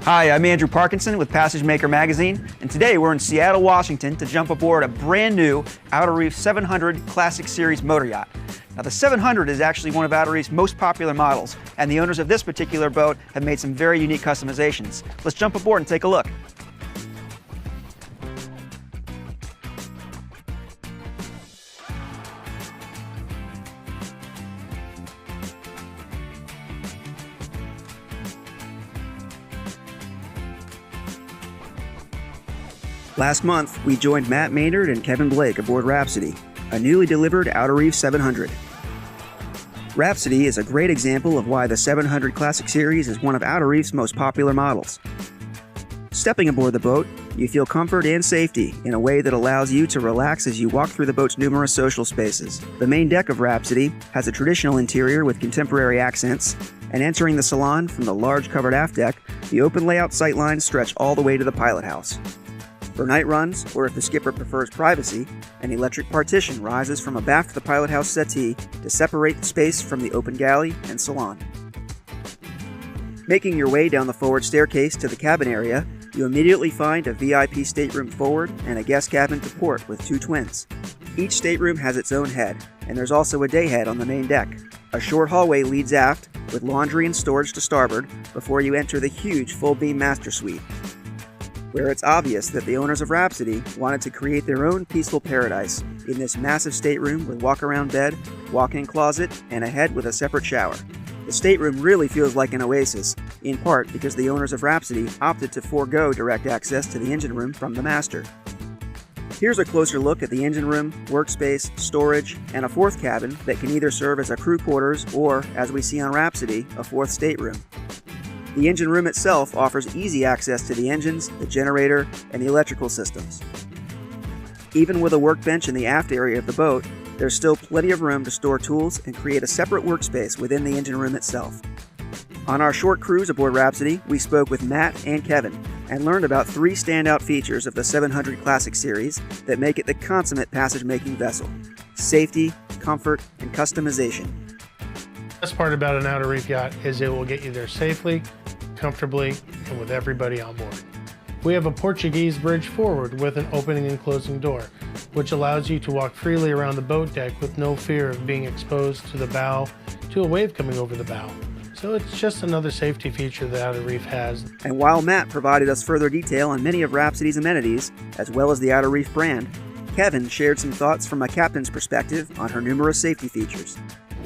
Hi, I'm Andrew Parkinson with PassageMaker magazine, and today we're in Seattle, Washington to jump aboard a brand new Outer Reef 700 Classic Series motor yacht. Now the 700 is actually one of Outer Reef's most popular models, and the owners of this particular boat have made some very unique customizations. Let's jump aboard and take a look. Last month, we joined Matt Maynard and Kevin Blake aboard Rhapsody, a newly delivered Outer Reef 700. Rhapsody is a great example of why the 700 Classic Series is one of Outer Reef's most popular models. Stepping aboard the boat, you feel comfort and safety in a way that allows you to relax as you walk through the boat's numerous social spaces. The main deck of Rhapsody has a traditional interior with contemporary accents, and entering the salon from the large covered aft deck, the open layout sightlines stretch all the way to the pilot house. For night runs, or if the skipper prefers privacy, an electric partition rises from abaft the pilot house settee to separate the space from the open galley and salon. Making your way down the forward staircase to the cabin area, you immediately find a VIP stateroom forward and a guest cabin to port with two twins. Each stateroom has its own head, and there's also a day head on the main deck. A short hallway leads aft, with laundry and storage to starboard, before you enter the huge full-beam master suite, where it's obvious that the owners of Rhapsody wanted to create their own peaceful paradise in this massive stateroom with walk-around bed, walk-in closet, and a head with a separate shower. The stateroom really feels like an oasis, in part because the owners of Rhapsody opted to forego direct access to the engine room from the master. Here's a closer look at the engine room, workspace, storage, and a fourth cabin that can either serve as a crew quarters or, as we see on Rhapsody, a fourth stateroom. The engine room itself offers easy access to the engines, the generator, and the electrical systems. Even with a workbench in the aft area of the boat, there's still plenty of room to store tools and create a separate workspace within the engine room itself. On our short cruise aboard Rhapsody, we spoke with Matt and Kevin and learned about three standout features of the 700 Classic Series that make it the consummate passage-making vessel: safety, comfort, and customization. The best part about an Outer Reef yacht is it will get you there safely, comfortably, and with everybody on board. We have a Portuguese bridge forward with an opening and closing door, which allows you to walk freely around the boat deck with no fear of being exposed to the bow, to a wave coming over the bow. So it's just another safety feature that Outer Reef has. And while Matt provided us further detail on many of Rhapsody's amenities, as well as the Outer Reef brand, Kevin shared some thoughts from a captain's perspective on her numerous safety features.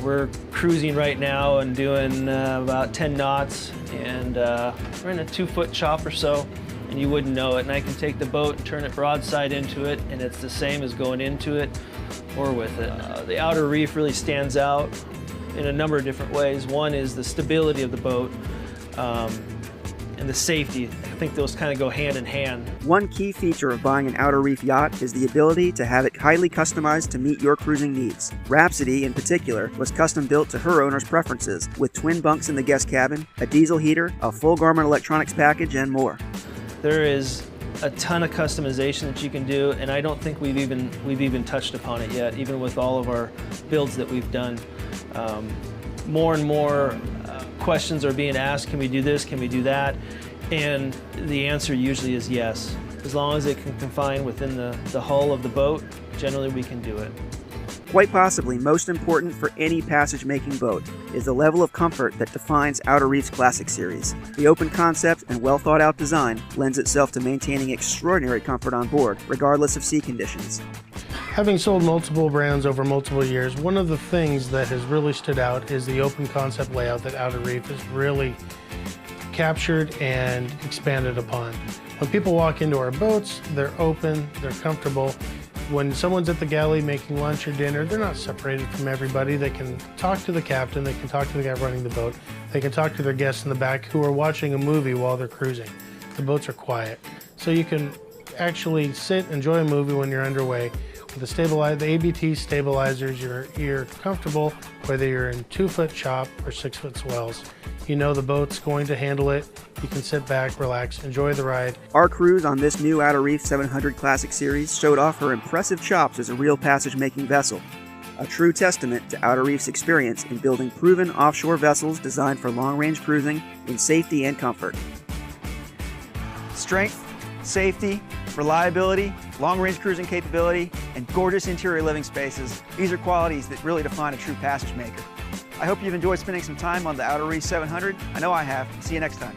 We're cruising right now and doing about 10 knots, and we're in a 2-foot chop or so, and you wouldn't know it. And I can take the boat and turn it broadside into it, and it's the same as going into it or with it. The Outer Reef really stands out in a number of different ways. One is the stability of the boat and the safety. I think those kind of go hand in hand. One key feature of buying an Outer Reef yacht is the ability to have it highly customized to meet your cruising needs. Rhapsody, in particular, was custom built to her owner's preferences, with twin bunks in the guest cabin, a diesel heater, a full Garmin electronics package, and more. There is a ton of customization that you can do, and I don't think we've even touched upon it yet, even with all of our builds that we've done. More and more questions are being asked, can we do this, can we do that? And the answer usually is yes. As long as it can confine within the hull of the boat, generally we can do it. Quite possibly most important for any passage-making boat is the level of comfort that defines Outer Reef's Classic Series. The open concept and well-thought-out design lends itself to maintaining extraordinary comfort on board, regardless of sea conditions. Having sold multiple brands over multiple years, one of the things that has really stood out is the open concept layout that Outer Reef has really captured and expanded upon. When people walk into our boats, they're open, they're comfortable. When someone's at the galley making lunch or dinner, they're not separated from everybody. They can talk to the captain, they can talk to the guy running the boat, they can talk to their guests in the back who are watching a movie while they're cruising. The boats are quiet. So you can actually sit, enjoy a movie when you're underway. With the ABT stabilizers, you're comfortable whether you're in 2-foot chop or 6-foot swells. You know the boat's going to handle it. You can sit back, relax, enjoy the ride. Our cruise on this new Outer Reef 700 Classic Series showed off her impressive chops as a real passage-making vessel, a true testament to Outer Reef's experience in building proven offshore vessels designed for long-range cruising in safety and comfort. Strength, safety, reliability, long-range cruising capability, and gorgeous interior living spaces. These are qualities that really define a true PassageMaker. I hope you've enjoyed spending some time on the Outer Reef 700. I know I have. See you next time.